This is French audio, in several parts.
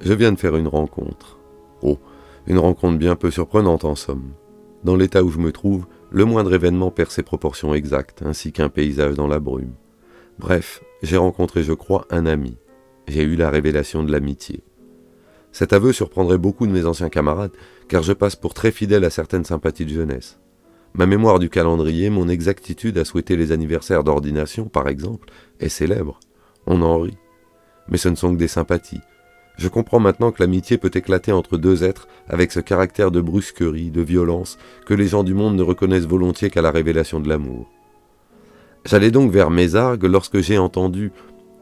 Je viens de faire une rencontre. Oh, une rencontre bien peu surprenante en somme. Dans l'état où je me trouve, le moindre événement perd ses proportions exactes, ainsi qu'un paysage dans la brume. Bref, j'ai rencontré, je crois, un ami. J'ai eu la révélation de l'amitié. Cet aveu surprendrait beaucoup de mes anciens camarades, car je passe pour très fidèle à certaines sympathies de jeunesse. Ma mémoire du calendrier, mon exactitude à souhaiter les anniversaires d'ordination, par exemple, est célèbre. On en rit. Mais ce ne sont que des sympathies. Je comprends maintenant que l'amitié peut éclater entre deux êtres avec ce caractère de brusquerie, de violence, que les gens du monde ne reconnaissent volontiers qu'à la révélation de l'amour. J'allais donc vers Mézargues lorsque j'ai entendu,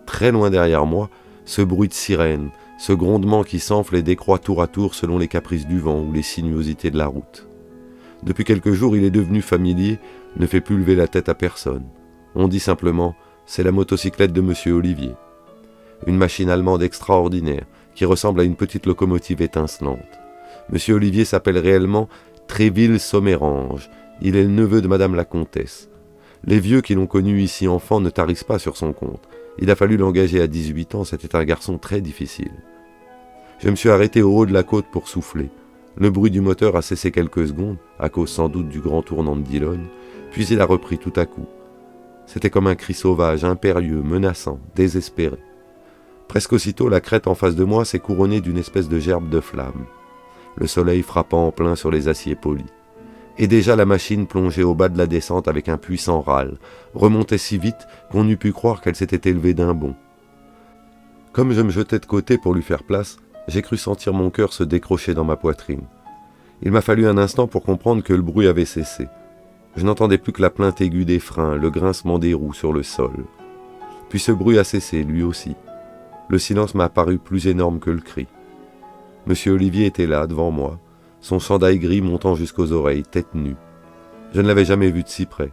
très loin derrière moi, ce bruit de sirène, ce grondement qui s'enfle et décroît tour à tour selon les caprices du vent ou les sinuosités de la route. Depuis quelques jours, il est devenu familier, ne fait plus lever la tête à personne. On dit simplement « c'est la motocyclette de Monsieur Olivier ». Une machine allemande extraordinaire, qui ressemble à une petite locomotive étincelante. Monsieur Olivier s'appelle réellement Tréville-Sommérange. Il est le neveu de Madame la Comtesse. Les vieux qui l'ont connu ici enfant ne tarissent pas sur son compte. Il a fallu l'engager à 18 ans, c'était un garçon très difficile. Je me suis arrêté au haut de la côte pour souffler. Le bruit du moteur a cessé quelques secondes, à cause sans doute du grand tournant de Dillon, puis il a repris tout à coup. C'était comme un cri sauvage, impérieux, menaçant, désespéré. Presque aussitôt, la crête en face de moi s'est couronnée d'une espèce de gerbe de flammes. Le soleil frappant en plein sur les aciers polis. Et déjà la machine plongeait au bas de la descente avec un puissant râle, remontait si vite qu'on eût pu croire qu'elle s'était élevée d'un bond. Comme je me jetais de côté pour lui faire place, j'ai cru sentir mon cœur se décrocher dans ma poitrine. Il m'a fallu un instant pour comprendre que le bruit avait cessé. Je n'entendais plus que la plainte aiguë des freins, le grincement des roues sur le sol. Puis ce bruit a cessé, lui aussi. Le silence m'a apparu plus énorme que le cri. Monsieur Olivier était là, devant moi, son chandail gris montant jusqu'aux oreilles, tête nue. Je ne l'avais jamais vu de si près.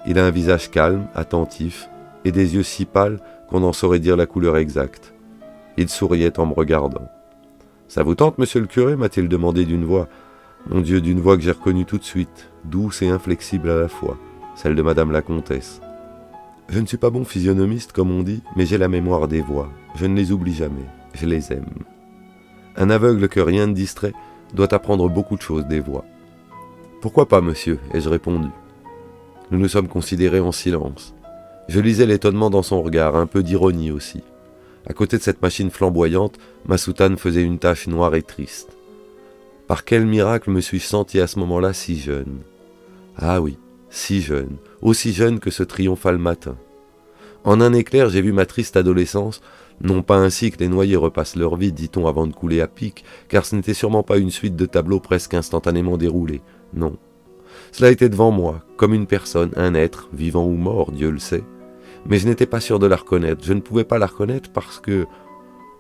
Il a un visage calme, attentif, et des yeux si pâles qu'on en saurait dire la couleur exacte. Il souriait en me regardant. « Ça vous tente, monsieur le curé ?» m'a-t-il demandé d'une voix. Mon Dieu, d'une voix que j'ai reconnue tout de suite, douce et inflexible à la fois, celle de Madame la Comtesse. Je ne suis pas bon physionomiste, comme on dit, mais j'ai la mémoire des voix. Je ne les oublie jamais, je les aime. Un aveugle que rien ne distrait doit apprendre beaucoup de choses des voix. « Pourquoi pas, monsieur ?» ai-je répondu. Nous nous sommes considérés en silence. Je lisais l'étonnement dans son regard, un peu d'ironie aussi. À côté de cette machine flamboyante, ma soutane faisait une tache noire et triste. Par quel miracle me suis-je senti à ce moment-là si jeune? Ah oui, si jeune, aussi jeune que ce triomphal matin. En un éclair, j'ai vu ma triste adolescence, non pas ainsi que les noyés repassent leur vie, dit-on avant de couler à pic, car ce n'était sûrement pas une suite de tableaux presque instantanément déroulés, non. Cela était devant moi, comme une personne, un être, vivant ou mort, Dieu le sait. Mais je n'étais pas sûr de la reconnaître, je ne pouvais pas la reconnaître parce que...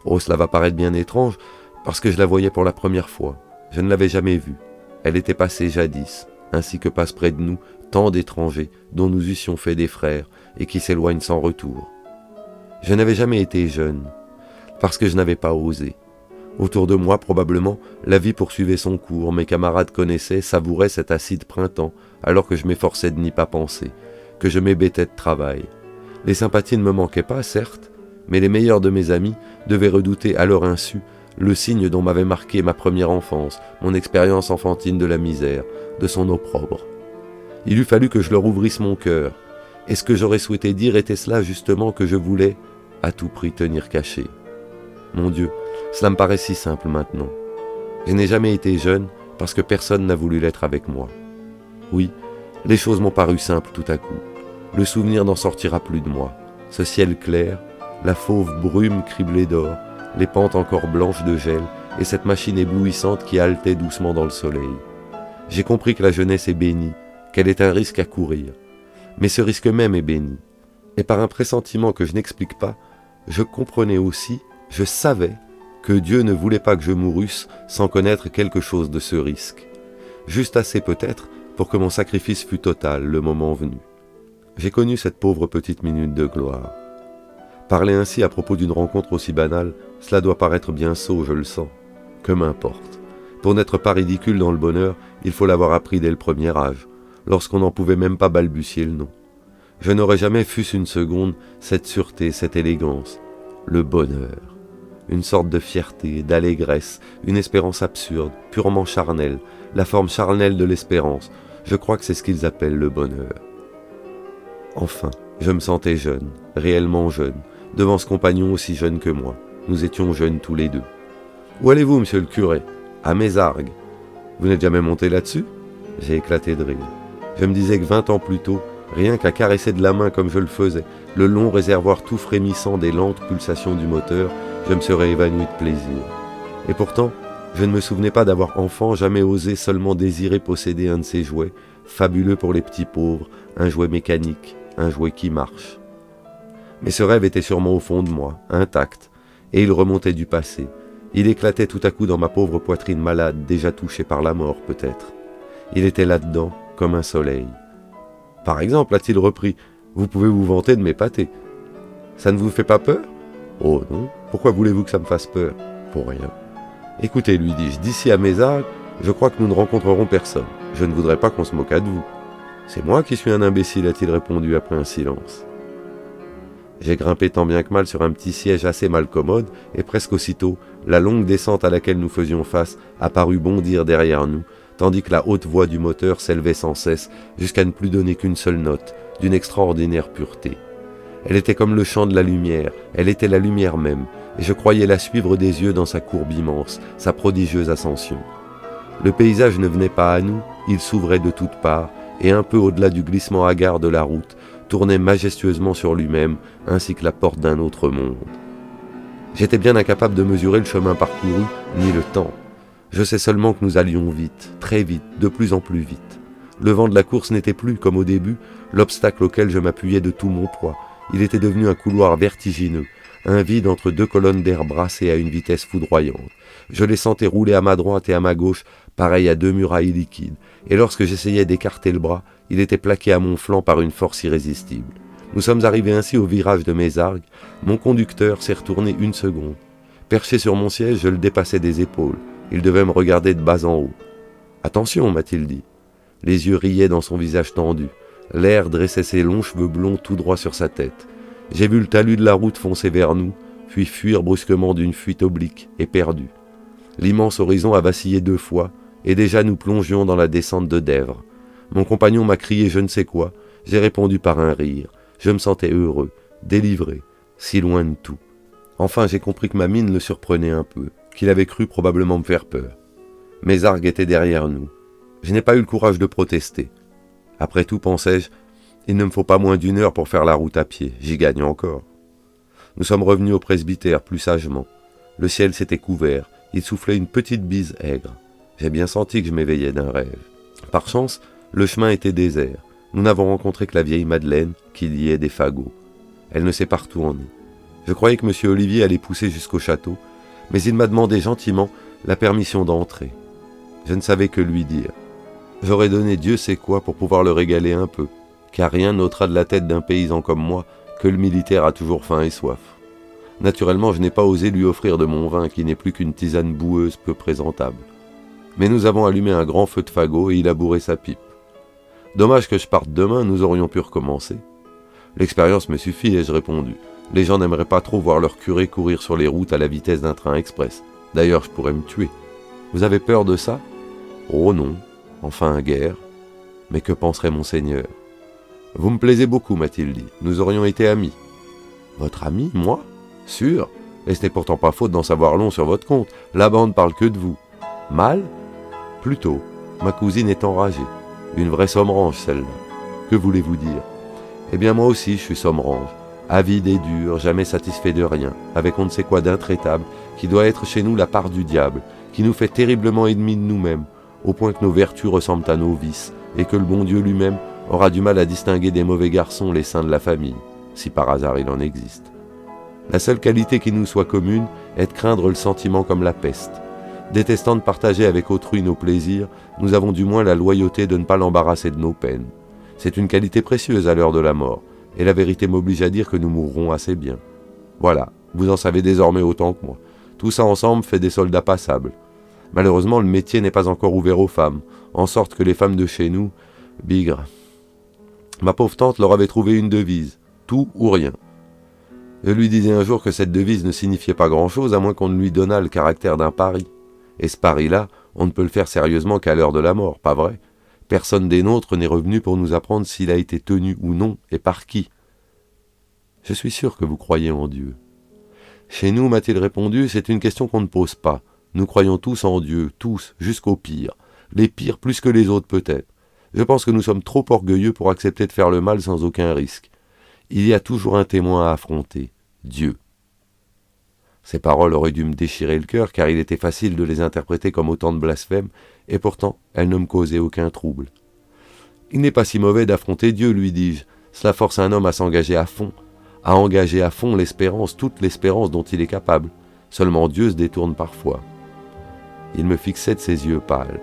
Oh, cela va paraître bien étrange, parce que je la voyais pour la première fois. Je ne l'avais jamais vue. Elle était passée jadis, ainsi que passent près de nous tant d'étrangers dont nous eussions fait des frères et qui s'éloignent sans retour. Je n'avais jamais été jeune, parce que je n'avais pas osé. Autour de moi, probablement, la vie poursuivait son cours, mes camarades connaissaient, savouraient cet acide printemps, alors que je m'efforçais de n'y pas penser, que je m'hébétais de travail. Les sympathies ne me manquaient pas, certes, mais les meilleurs de mes amis devaient redouter à leur insu le signe dont m'avait marqué ma première enfance, mon expérience enfantine de la misère, de son opprobre. Il eût fallu que je leur ouvrisse mon cœur, et ce que j'aurais souhaité dire était cela justement que je voulais à tout prix tenir caché. Mon Dieu, cela me paraît si simple maintenant. Je n'ai jamais été jeune parce que personne n'a voulu l'être avec moi. Oui, les choses m'ont paru simples tout à coup. Le souvenir n'en sortira plus de moi. Ce ciel clair, la fauve brume criblée d'or, les pentes encore blanches de gel et cette machine éblouissante qui haletait doucement dans le soleil. J'ai compris que la jeunesse est bénie, qu'elle est un risque à courir. Mais ce risque même est béni. Et par un pressentiment que je n'explique pas, je comprenais aussi, je savais que Dieu ne voulait pas que je mourusse sans connaître quelque chose de ce risque. Juste assez peut-être pour que mon sacrifice fût total le moment venu. J'ai connu cette pauvre petite minute de gloire. Parler ainsi à propos d'une rencontre aussi banale, cela doit paraître bien sot, je le sens. Que m'importe. Pour n'être pas ridicule dans le bonheur, il faut l'avoir appris dès le premier âge, lorsqu'on n'en pouvait même pas balbutier le nom. Je n'aurais jamais fût-ce une seconde cette sûreté, cette élégance. Le bonheur. une sorte de fierté, d'allégresse, une espérance absurde, purement charnelle, la forme charnelle de l'espérance. Je crois que c'est ce qu'ils appellent le bonheur. Enfin, je me sentais jeune, réellement jeune, devant ce compagnon aussi jeune que moi. Nous étions jeunes tous les deux. « Où allez-vous, monsieur le curé ?»« À Mézargues. »« Vous n'êtes jamais monté là-dessus ?» J'ai éclaté de rire. Je me disais que 20 ans plus tôt, rien qu'à caresser de la main comme je le faisais, le long réservoir tout frémissant des lentes pulsations du moteur, je me serais évanoui de plaisir. Et pourtant, je ne me souvenais pas d'avoir enfant jamais osé seulement désirer posséder un de ces jouets, fabuleux pour les petits pauvres, un jouet mécanique, un jouet qui marche. Mais ce rêve était sûrement au fond de moi, intact, et il remontait du passé. Il éclatait tout à coup dans ma pauvre poitrine malade, déjà touchée par la mort peut-être. Il était là-dedans, comme un soleil. Par exemple, a-t-il repris, vous pouvez vous vanter de m'épater. Ça ne vous fait pas peur ? Oh non, pourquoi voulez-vous que ça me fasse peur ? Pour rien. Écoutez, lui dis-je, d'ici à Mézargues, je crois que nous ne rencontrerons personne. Je ne voudrais pas qu'on se moquât de vous. C'est moi qui suis un imbécile, a-t-il répondu après un silence. J'ai grimpé tant bien que mal sur un petit siège assez mal commode, et presque aussitôt, la longue descente à laquelle nous faisions face apparut bondir derrière nous, tandis que la haute voix du moteur s'élevait sans cesse jusqu'à ne plus donner qu'une seule note, d'une extraordinaire pureté. Elle était comme le chant de la lumière, elle était la lumière même, et je croyais la suivre des yeux dans sa courbe immense, sa prodigieuse ascension. Le paysage ne venait pas à nous, il s'ouvrait de toutes parts, et un peu au-delà du glissement hagard de la route, tournait majestueusement sur lui-même, ainsi que la porte d'un autre monde. J'étais bien incapable de mesurer le chemin parcouru, ni le temps. Je sais seulement que nous allions vite, très vite, de plus en plus vite. Le vent de la course n'était plus, comme au début, l'obstacle auquel je m'appuyais de tout mon poids. Il était devenu un couloir vertigineux, un vide entre deux colonnes d'air brassées à une vitesse foudroyante. Je les sentais rouler à ma droite et à ma gauche, pareil à deux murailles liquides, et lorsque j'essayais d'écarter le bras, il était plaqué à mon flanc par une force irrésistible. Nous sommes arrivés ainsi au virage de Mézargues. Mon conducteur s'est retourné une seconde. Perché sur mon siège, je le dépassais des épaules. Il devait me regarder de bas en haut. « Attention » m'a-t-il dit. Les yeux riaient dans son visage tendu. L'air dressait ses longs cheveux blonds tout droit sur sa tête. J'ai vu le talus de la route foncer vers nous, puis fuir brusquement d'une fuite oblique, et perdu. L'immense horizon a vacillé 2 fois, et déjà nous plongions dans la descente de Dèvres. Mon compagnon m'a crié je ne sais quoi, j'ai répondu par un rire. Je me sentais heureux, délivré, si loin de tout. Enfin j'ai compris que ma mine le surprenait un peu, qu'il avait cru probablement me faire peur. Mézargues était derrière nous. Je n'ai pas eu le courage de protester. Après tout, pensais-je, il ne me faut pas moins d'1 heure pour faire la route à pied, j'y gagne encore. Nous sommes revenus au presbytère plus sagement. Le ciel s'était couvert, il soufflait une petite bise aigre. J'ai bien senti que je m'éveillais d'un rêve. Par chance, le chemin était désert. Nous n'avons rencontré que la vieille Madeleine qui liait des fagots. Elle ne s'est pas retournée. Je croyais que M. Olivier allait pousser jusqu'au château, mais il m'a demandé gentiment la permission d'entrer. Je ne savais que lui dire. J'aurais donné Dieu sait quoi pour pouvoir le régaler un peu, car rien n'ôtera de la tête d'un paysan comme moi que le militaire a toujours faim et soif. Naturellement, je n'ai pas osé lui offrir de mon vin qui n'est plus qu'une tisane boueuse peu présentable. Mais nous avons allumé un grand feu de fagot et il a bourré sa pipe. Dommage que je parte demain, nous aurions pu recommencer. L'expérience me suffit, ai-je répondu. Les gens n'aimeraient pas trop voir leur curé courir sur les routes à la vitesse d'un train express. D'ailleurs, je pourrais me tuer. Vous avez peur de ça ? Oh non, enfin guère. Mais que penserait monseigneur ? Vous me plaisez beaucoup, m'a-t-il dit. Nous aurions été amis. Votre ami, moi ? Sûr. Et ce n'est pourtant pas faute d'en savoir long sur votre compte. La bande parle que de vous. Mal ? Plutôt. Ma cousine est enragée. Une vraie sommerange, celle-là. Que voulez-vous dire ? Eh bien, moi aussi, je suis sommerange. Avide et dur, jamais satisfait de rien, avec on ne sait quoi d'intraitable, qui doit être chez nous la part du diable, qui nous fait terriblement ennemis de nous-mêmes, au point que nos vertus ressemblent à nos vices, et que le bon Dieu lui-même aura du mal à distinguer des mauvais garçons les saints de la famille, si par hasard il en existe. La seule qualité qui nous soit commune est de craindre le sentiment comme la peste. Détestant de partager avec autrui nos plaisirs, nous avons du moins la loyauté de ne pas l'embarrasser de nos peines. C'est une qualité précieuse à l'heure de la mort, et la vérité m'oblige à dire que nous mourrons assez bien. Voilà, vous en savez désormais autant que moi. Tout ça ensemble fait des soldats passables. Malheureusement, le métier n'est pas encore ouvert aux femmes, en sorte que les femmes de chez nous, bigre. Ma pauvre tante leur avait trouvé une devise, tout ou rien. Je lui disais un jour que cette devise ne signifiait pas grand-chose à moins qu'on ne lui donnât le caractère d'un pari. Et ce pari-là, on ne peut le faire sérieusement qu'à l'heure de la mort, pas vrai? Personne des nôtres n'est revenu pour nous apprendre s'il a été tenu ou non et par qui. Je suis sûr que vous croyez en Dieu. Chez nous, m'a-t-il répondu, c'est une question qu'on ne pose pas. Nous croyons tous en Dieu, tous, jusqu'au pire. Les pires plus que les autres peut-être. Je pense que nous sommes trop orgueilleux pour accepter de faire le mal sans aucun risque. Il y a toujours un témoin à affronter, Dieu. Ces paroles auraient dû me déchirer le cœur, car il était facile de les interpréter comme autant de blasphèmes, et pourtant elles ne me causaient aucun trouble. Il n'est pas si mauvais d'affronter Dieu, lui dis-je. Cela force un homme à s'engager à fond, à engager à fond l'espérance, toute l'espérance dont il est capable. Seulement Dieu se détourne parfois. Il me fixait de ses yeux pâles.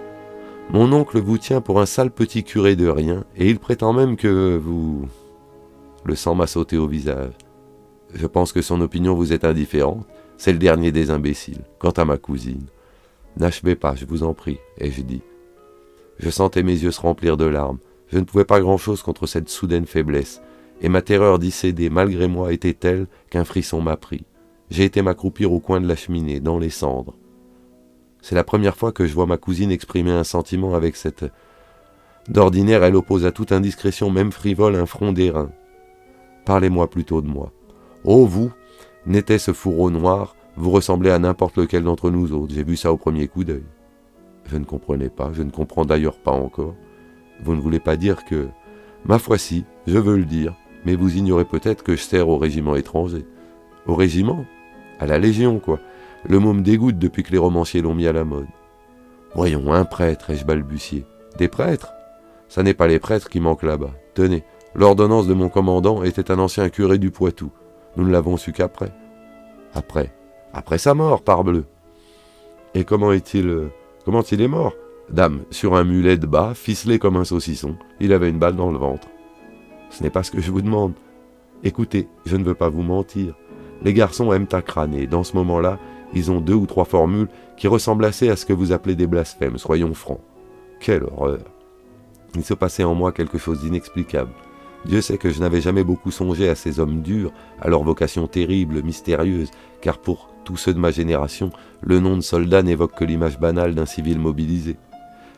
Mon oncle vous tient pour un sale petit curé de rien, et il prétend même que vous... Le sang m'a sauté au visage. Je pense que son opinion vous est indifférente. C'est le dernier des imbéciles. Quant à ma cousine, n'achevez pas, je vous en prie, ai-je dit. Je sentais mes yeux se remplir de larmes. Je ne pouvais pas grand-chose contre cette soudaine faiblesse, et ma terreur d'y céder, malgré moi, était telle qu'un frisson m'a pris. J'ai été m'accroupir au coin de la cheminée, dans les cendres. C'est la première fois que je vois ma cousine exprimer un sentiment avec cette... D'ordinaire, elle oppose à toute indiscrétion, même frivole, un front d'airain. Parlez-moi plutôt de moi. Oh, vous, n'était ce fourreau noir, vous ressemblez à n'importe lequel d'entre nous autres. J'ai vu ça au premier coup d'œil. Je ne comprenais pas, je ne comprends d'ailleurs pas encore. Vous ne voulez pas dire que... Ma foi si, je veux le dire, mais vous ignorez peut-être que je sers au régiment étranger. Au régiment? À la Légion, quoi. Le mot me dégoûte depuis que les romanciers l'ont mis à la mode. Voyons, un prêtre, ai-je balbutié. Des prêtres? Ça n'est pas les prêtres qui manquent là-bas. Tenez, l'ordonnance de mon commandant était un ancien curé du Poitou. Nous ne l'avons su qu'après. Après sa mort, parbleu. Et comment il est mort? Dame, sur un mulet de bas, ficelé comme un saucisson, il avait une balle dans le ventre. Ce n'est pas ce que je vous demande. Écoutez, je ne veux pas vous mentir. Les garçons aiment à crâner. Dans ce moment-là, ils ont 2 ou 3 formules qui ressemblent assez à ce que vous appelez des blasphèmes, soyons francs. Quelle horreur! Il se passait en moi quelque chose d'inexplicable. Dieu sait que je n'avais jamais beaucoup songé à ces hommes durs, à leur vocation terrible, mystérieuse, car pour tous ceux de ma génération, le nom de soldat n'évoque que l'image banale d'un civil mobilisé.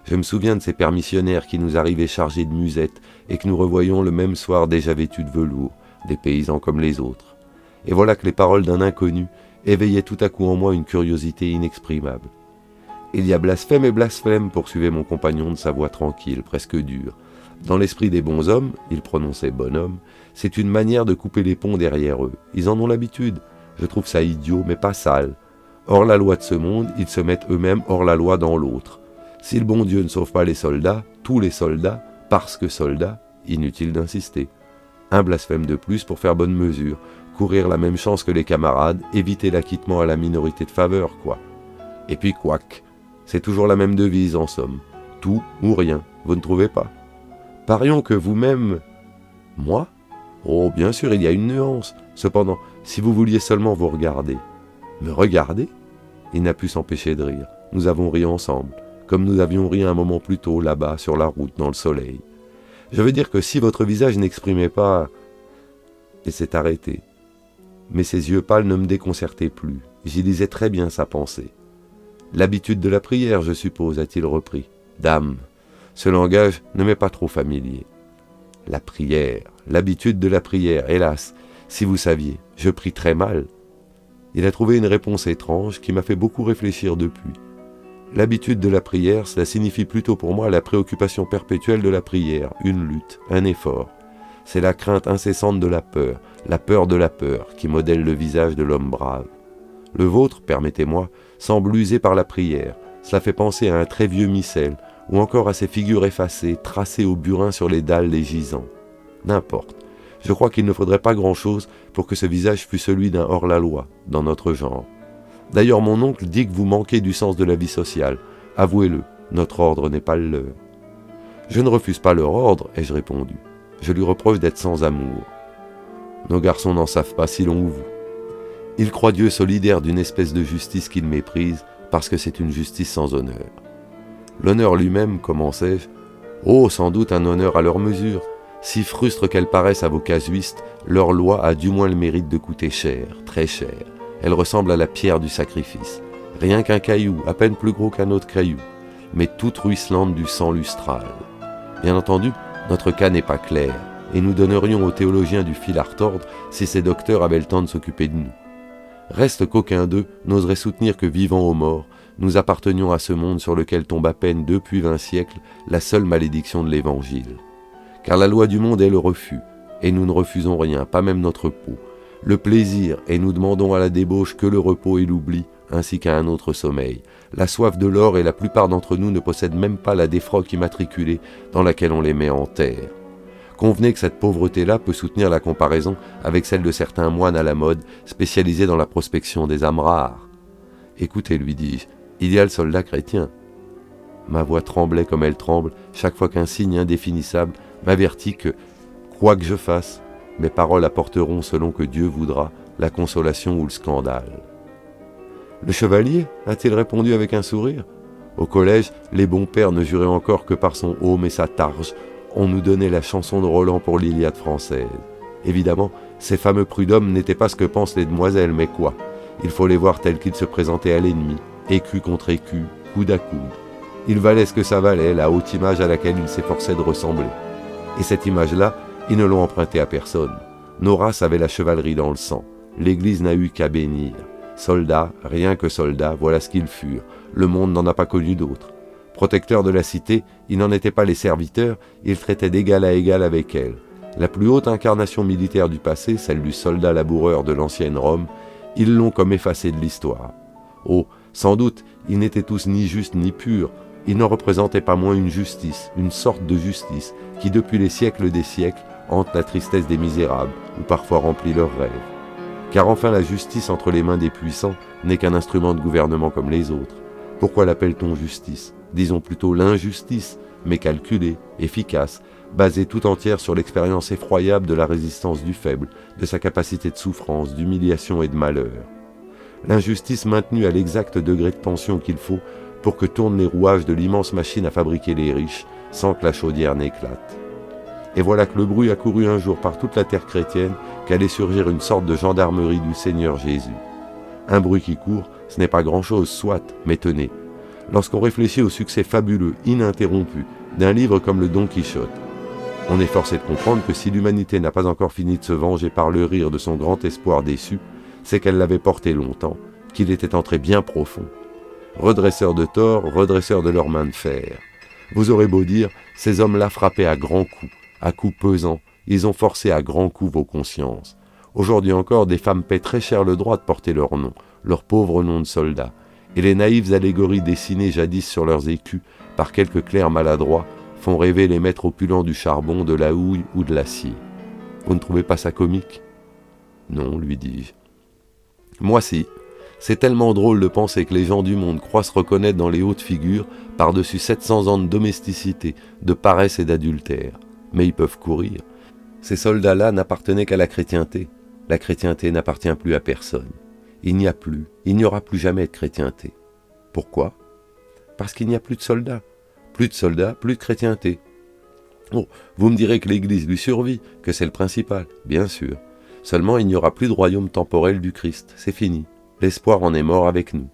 Je me souviens de ces pères missionnaires qui nous arrivaient chargés de musettes et que nous revoyions le même soir déjà vêtus de velours, des paysans comme les autres. Et voilà que les paroles d'un inconnu éveillaient tout à coup en moi une curiosité inexprimable. Il y a blasphème et blasphème, poursuivait mon compagnon de sa voix tranquille, presque dure. Dans l'esprit des bons hommes, il prononçait bonhomme, c'est une manière de couper les ponts derrière eux. Ils en ont l'habitude. Je trouve ça idiot, mais pas sale. Hors la loi de ce monde, ils se mettent eux-mêmes hors la loi dans l'autre. Si le bon Dieu ne sauve pas les soldats, tous les soldats, parce que soldats, inutile d'insister. Un blasphème de plus pour faire bonne mesure, courir la même chance que les camarades, éviter l'acquittement à la minorité de faveur, quoi. Et puis couac, c'est toujours la même devise en somme. Tout ou rien, vous ne trouvez pas? Parions que vous-même... Moi? Oh, bien sûr, il y a une nuance. Cependant, si vous vouliez seulement vous regarder. Me regarder? Il n'a pu s'empêcher de rire. Nous avons ri ensemble, comme nous avions ri un moment plus tôt, là-bas, sur la route, dans le soleil. Je veux dire que si votre visage n'exprimait pas... Et s'est arrêté. Mais ses yeux pâles ne me déconcertaient plus. J'y lisais très bien sa pensée. L'habitude de la prière, je suppose, a-t-il repris. Dame, ce langage ne m'est pas trop familier. La prière, l'habitude de la prière, hélas, si vous saviez, je prie très mal. Il a trouvé une réponse étrange qui m'a fait beaucoup réfléchir depuis. L'habitude de la prière, cela signifie plutôt pour moi la préoccupation perpétuelle de la prière, une lutte, un effort. C'est la crainte incessante de la peur de la peur, qui modèle le visage de l'homme brave. Le vôtre, permettez-moi, semble usé par la prière. Cela fait penser à un très vieux missel, ou encore à ces figures effacées, tracées au burin sur les dalles des gisants. N'importe. Je crois qu'il ne faudrait pas grand-chose pour que ce visage fût celui d'un hors-la-loi, dans notre genre. D'ailleurs, mon oncle dit que vous manquez du sens de la vie sociale. Avouez-le, notre ordre n'est pas le leur. Je ne refuse pas leur ordre, ai-je répondu. Je lui reproche d'être sans amour. Nos garçons n'en savent pas si l'on vous. Ils croient Dieu solidaire d'une espèce de justice qu'ils méprisent, parce que c'est une justice sans honneur. L'honneur lui-même, commençai-je, oh, sans doute un honneur à leur mesure, si frustre qu'elle paraisse à vos casuistes, leur loi a du moins le mérite de coûter cher, très cher. Elle ressemble à la pierre du sacrifice. Rien qu'un caillou, à peine plus gros qu'un autre caillou, mais toute ruisselante du sang lustral. Bien entendu, notre cas n'est pas clair, et nous donnerions aux théologiens du fil à retordre si ces docteurs avaient le temps de s'occuper de nous. Reste qu'aucun d'eux n'oserait soutenir que, vivants ou morts, nous appartenions à ce monde sur lequel tombe à peine depuis 20 siècles la seule malédiction de l'Évangile. Car la loi du monde est le refus, et nous ne refusons rien, pas même notre peau, le plaisir, et nous demandons à la débauche que le repos et l'oubli, ainsi qu'à un autre sommeil, la soif de l'or, et la plupart d'entre nous ne possèdent même pas la défroque immatriculée dans laquelle on les met en terre. Convenez que cette pauvreté-là peut soutenir la comparaison avec celle de certains moines à la mode, spécialisés dans la prospection des âmes rares. « Écoutez, lui dis-je, il y a le soldat chrétien. » Ma voix tremblait comme elle tremble chaque fois qu'un signe indéfinissable m'avertit que, quoi que je fasse, mes paroles apporteront, selon que Dieu voudra, la consolation ou le scandale. « Le chevalier » a-t-il répondu avec un sourire. Au collège, les bons pères ne juraient encore que par son aume et sa targe, on nous donnait la chanson de Roland pour l'Iliade française. Évidemment, ces fameux prud'hommes n'étaient pas ce que pensent les demoiselles, mais quoi? Il faut les voir tels qu'ils se présentaient à l'ennemi, écu contre écu, coude à coude. Ils valaient ce que ça valait, la haute image à laquelle ils s'efforçaient de ressembler. Et cette image-là, ils ne l'ont empruntée à personne. Nos races avaient la chevalerie dans le sang. L'Église n'a eu qu'à bénir. Soldats, rien que soldats, voilà ce qu'ils furent. Le monde n'en a pas connu d'autres. Protecteurs de la cité, ils n'en étaient pas les serviteurs, ils traitaient d'égal à égal avec elle. La plus haute incarnation militaire du passé, celle du soldat laboureur de l'ancienne Rome, ils l'ont comme effacée de l'histoire. Oh, sans doute, ils n'étaient tous ni justes ni purs, ils n'en représentaient pas moins une justice, une sorte de justice, qui depuis les siècles des siècles hante la tristesse des misérables, ou parfois remplit leurs rêves. Car enfin la justice entre les mains des puissants n'est qu'un instrument de gouvernement comme les autres. Pourquoi l'appelle-t-on justice ? Disons plutôt l'injustice, mais calculée, efficace, basée tout entière sur l'expérience effroyable de la résistance du faible, de sa capacité de souffrance, d'humiliation et de malheur. L'injustice maintenue à l'exact degré de tension qu'il faut pour que tournent les rouages de l'immense machine à fabriquer les riches, sans que la chaudière n'éclate. Et voilà que le bruit a couru un jour par toute la terre chrétienne qu'allait surgir une sorte de gendarmerie du Seigneur Jésus. Un bruit qui court, ce n'est pas grand-chose, soit, mais tenez. Lorsqu'on réfléchit au succès fabuleux, ininterrompu, d'un livre comme le Don Quichotte, on est forcé de comprendre que si l'humanité n'a pas encore fini de se venger par le rire de son grand espoir déçu, c'est qu'elle l'avait porté longtemps, qu'il était entré bien profond. Redresseurs de tort, redresseurs de leurs mains de fer. Vous aurez beau dire, ces hommes-là frappaient à grands coups pesants, ils ont forcé à grands coups vos consciences. Aujourd'hui encore, des femmes paient très cher le droit de porter leur nom, leur pauvre nom de soldat. Et les naïves allégories dessinées jadis sur leurs écus par quelques clercs maladroits font rêver les maîtres opulents du charbon, de la houille ou de l'acier. Vous ne trouvez pas ça comique ? Non, lui dis-je. Moi si. C'est tellement drôle de penser que les gens du monde croient se reconnaître dans les hautes figures par-dessus 700 ans de domesticité, de paresse et d'adultère. Mais ils peuvent courir. Ces soldats-là n'appartenaient qu'à la chrétienté. La chrétienté n'appartient plus à personne. Il n'y aura plus jamais de chrétienté. Pourquoi ? Parce qu'il n'y a plus de soldats. Plus de soldats, plus de chrétienté. Oh, vous me direz que l'Église lui survit, que c'est le principal, bien sûr. Seulement il n'y aura plus de royaume temporel du Christ, c'est fini. L'espoir en est mort avec nous.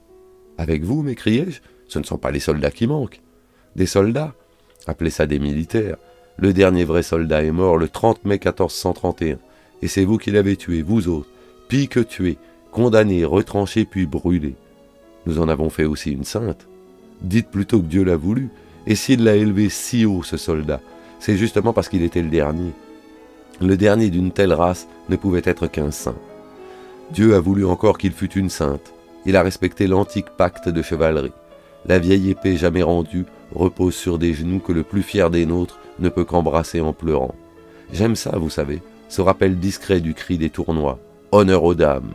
Avec vous, m'écriai-je, ce ne sont pas les soldats qui manquent. Des soldats ? Appelez ça des militaires. Le dernier vrai soldat est mort le 30 mai 1431. Et c'est vous qui l'avez tué, vous autres. Pis que tué, condamné, retranché puis brûlé. Nous en avons fait aussi une sainte. Dites plutôt que Dieu l'a voulu. Et s'il l'a élevé si haut, ce soldat, c'est justement parce qu'il était le dernier. Le dernier d'une telle race ne pouvait être qu'un saint. Dieu a voulu encore qu'il fût une sainte. Il a respecté l'antique pacte de chevalerie. La vieille épée jamais rendue repose sur des genoux que le plus fier des nôtres ne peut qu'embrasser en pleurant. J'aime ça, vous savez, ce rappel discret du cri des tournois. Honneur aux dames.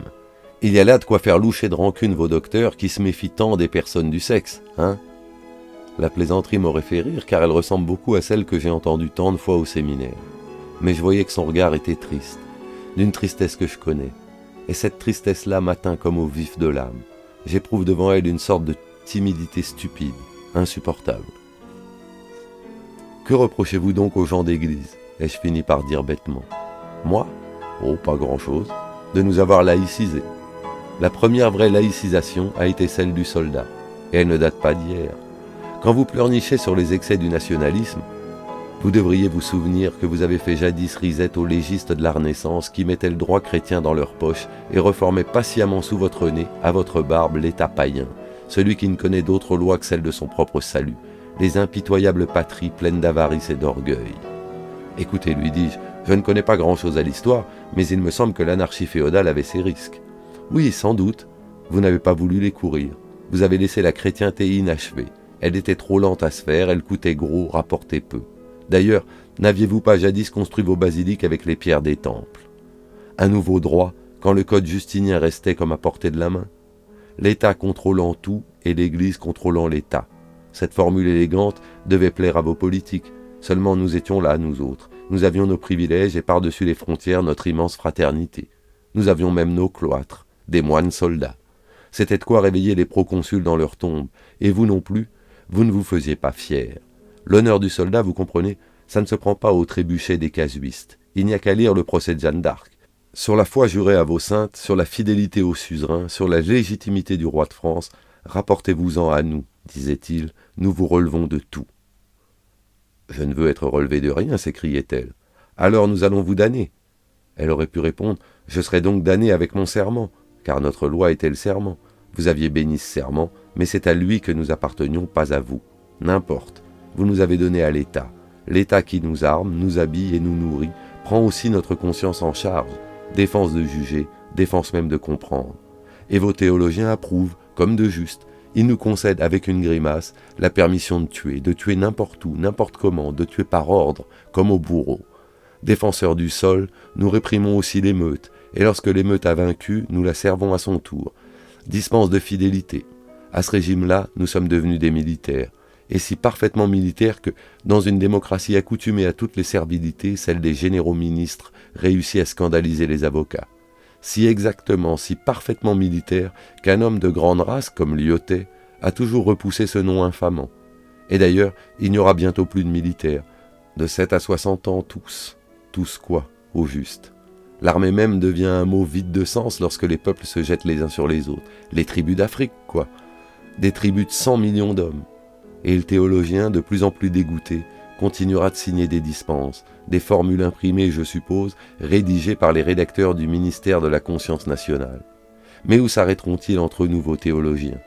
Il y a là de quoi faire loucher de rancune vos docteurs qui se méfient tant des personnes du sexe, hein ? La plaisanterie m'aurait fait rire car elle ressemble beaucoup à celle que j'ai entendue tant de fois au séminaire. Mais je voyais que son regard était triste, d'une tristesse que je connais. Et cette tristesse-là m'atteint comme au vif de l'âme. J'éprouve devant elle une sorte de timidité stupide, insupportable. Que reprochez-vous donc aux gens d'église ? Ai-je fini par dire bêtement. Moi ? Oh, pas grand-chose. De nous avoir laïcisés. La première vraie laïcisation a été celle du soldat, et elle ne date pas d'hier. Quand vous pleurnichez sur les excès du nationalisme, vous devriez vous souvenir que vous avez fait jadis risette aux légistes de la Renaissance qui mettaient le droit chrétien dans leur poche et reformaient patiemment sous votre nez, à votre barbe, l'État païen, celui qui ne connaît d'autre loi que celle de son propre salut, les impitoyables patries pleines d'avarice et d'orgueil. Écoutez, lui dis-je, je ne connais pas grand-chose à l'histoire, mais il me semble que l'anarchie féodale avait ses risques. Oui, sans doute. Vous n'avez pas voulu les courir. Vous avez laissé la chrétienté inachevée. Elle était trop lente à se faire, elle coûtait gros, rapportait peu. D'ailleurs, n'aviez-vous pas jadis construit vos basiliques avec les pierres des temples? Un nouveau droit, quand le code justinien restait comme à portée de la main? L'État contrôlant tout et l'Église contrôlant l'État. Cette formule élégante devait plaire à vos politiques. Seulement nous étions là, nous autres. Nous avions nos privilèges et par-dessus les frontières notre immense fraternité. Nous avions même nos cloîtres, des moines soldats. C'était de quoi réveiller les proconsuls dans leur tombe. Et vous non plus, vous ne vous faisiez pas fiers. L'honneur du soldat, vous comprenez, ça ne se prend pas au trébuchet des casuistes. Il n'y a qu'à lire le procès de Jeanne d'Arc. Sur la foi jurée à vos saintes, sur la fidélité au suzerain, sur la légitimité du roi de France, rapportez-vous-en à nous, disait-il, nous vous relevons de tout. Je ne veux être relevé de rien, s'écriait-elle. Alors nous allons vous damner. Elle aurait pu répondre, je serai donc damné avec mon serment, car notre loi était le serment. Vous aviez béni ce serment, mais c'est à lui que nous appartenions, pas à vous. N'importe, vous nous avez donné à l'État. L'État qui nous arme, nous habille et nous nourrit, prend aussi notre conscience en charge. Défense de juger, défense même de comprendre. Et vos théologiens approuvent, comme de juste. Ils nous concèdent avec une grimace la permission de tuer n'importe où, n'importe comment, de tuer par ordre, comme au bourreau. Défenseurs du sol, nous réprimons aussi l'émeute, et lorsque l'émeute a vaincu, nous la servons à son tour. Dispense de fidélité. À ce régime-là, nous sommes devenus des militaires, et si parfaitement militaires que, dans une démocratie accoutumée à toutes les servilités, celle des généraux ministres réussit à scandaliser les avocats. Si exactement, si parfaitement militaire, qu'un homme de grande race comme Lyautey a toujours repoussé ce nom infamant. Et d'ailleurs, il n'y aura bientôt plus de militaires. De 7 à 60 ans, tous. Tous quoi, au juste? L'armée même devient un mot vide de sens lorsque les peuples se jettent les uns sur les autres. Les tribus d'Afrique, quoi. Des tribus de 100 millions d'hommes. Et le théologien, de plus en plus dégoûté, continuera de signer des dispenses, des formules imprimées, je suppose, rédigées par les rédacteurs du ministère de la Conscience nationale. Mais où s'arrêteront-ils entre nous, vos théologiens?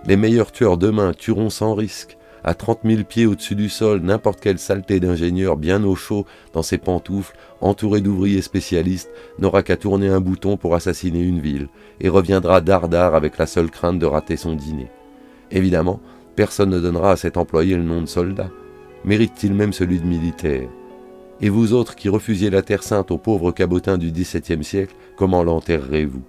Les meilleurs tueurs demain tueront sans risque, à 30 000 pieds au-dessus du sol, n'importe quelle saleté d'ingénieur bien au chaud dans ses pantoufles, entouré d'ouvriers spécialistes, n'aura qu'à tourner un bouton pour assassiner une ville, et reviendra dardard avec la seule crainte de rater son dîner. Évidemment, personne ne donnera à cet employé le nom de soldat. Mérite-t-il même celui de militaire? Et vous autres qui refusiez la Terre Sainte aux pauvres cabotins du XVIIe siècle, comment l'enterrerez-vous?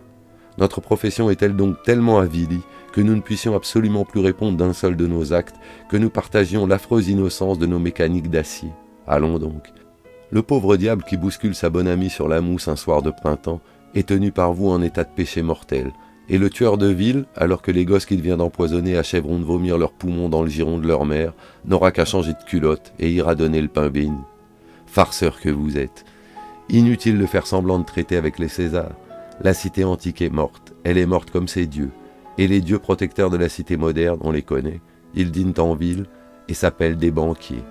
Notre profession est-elle donc tellement avilie que nous ne puissions absolument plus répondre d'un seul de nos actes, que nous partagions l'affreuse innocence de nos mécaniques d'acier? Allons donc. Le pauvre diable qui bouscule sa bonne amie sur la mousse un soir de printemps est tenu par vous en état de péché mortel, et le tueur de ville, alors que les gosses qu'il vient d'empoisonner achèveront de vomir leurs poumons dans le giron de leur mère, n'aura qu'à changer de culotte et ira donner le pain béni. Farceur que vous êtes. Inutile de faire semblant de traiter avec les Césars. La cité antique est morte, elle est morte comme ses dieux. Et les dieux protecteurs de la cité moderne, on les connaît, ils dînent en ville et s'appellent des banquiers.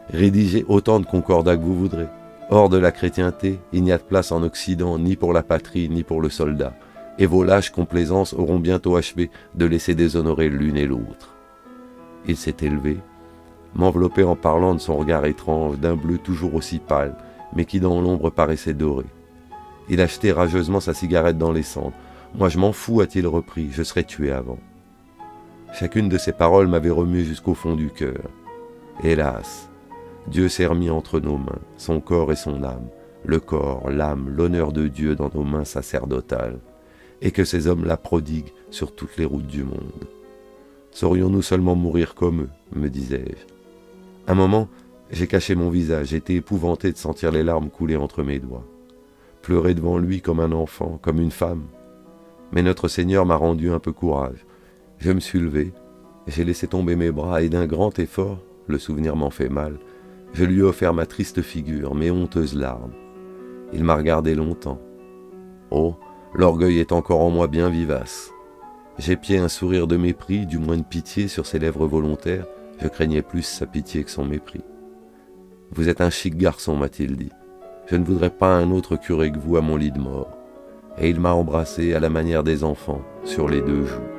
Rédigez autant de concordats que vous voudrez. Hors de la chrétienté, il n'y a de place en Occident ni pour la patrie ni pour le soldat. Et vos lâches complaisances auront bientôt achevé de laisser déshonorer l'une et l'autre. Il s'est élevé, m'enveloppait en parlant de son regard étrange, d'un bleu toujours aussi pâle, mais qui dans l'ombre paraissait doré. Il achetait rageusement sa cigarette dans les cendres. « Moi je m'en fous », a-t-il repris, « je serais tué avant. » Chacune de ces paroles m'avait remué jusqu'au fond du cœur. Hélas, Dieu s'est remis entre nos mains, son corps et son âme, le corps, l'âme, l'honneur de Dieu dans nos mains sacerdotales, et que ces hommes-là prodiguent sur toutes les routes du monde. Saurions-nous seulement mourir comme eux, me disais-je. Un moment, j'ai caché mon visage, j'étais épouvanté de sentir les larmes couler entre mes doigts. Pleurer devant lui comme un enfant, comme une femme. Mais notre Seigneur m'a rendu un peu courage. Je me suis levé, j'ai laissé tomber mes bras et d'un grand effort, le souvenir m'en fait mal, je lui ai offert ma triste figure, mes honteuses larmes. Il m'a regardé longtemps. Oh, l'orgueil est encore en moi bien vivace. J'épiais un sourire de mépris, du moins de pitié sur ses lèvres volontaires. Je craignais plus sa pitié que son mépris. « Vous êtes un chic garçon, m'a-t-il dit. Je ne voudrais pas un autre curé que vous à mon lit de mort. » Et il m'a embrassé à la manière des enfants sur les 2 joues.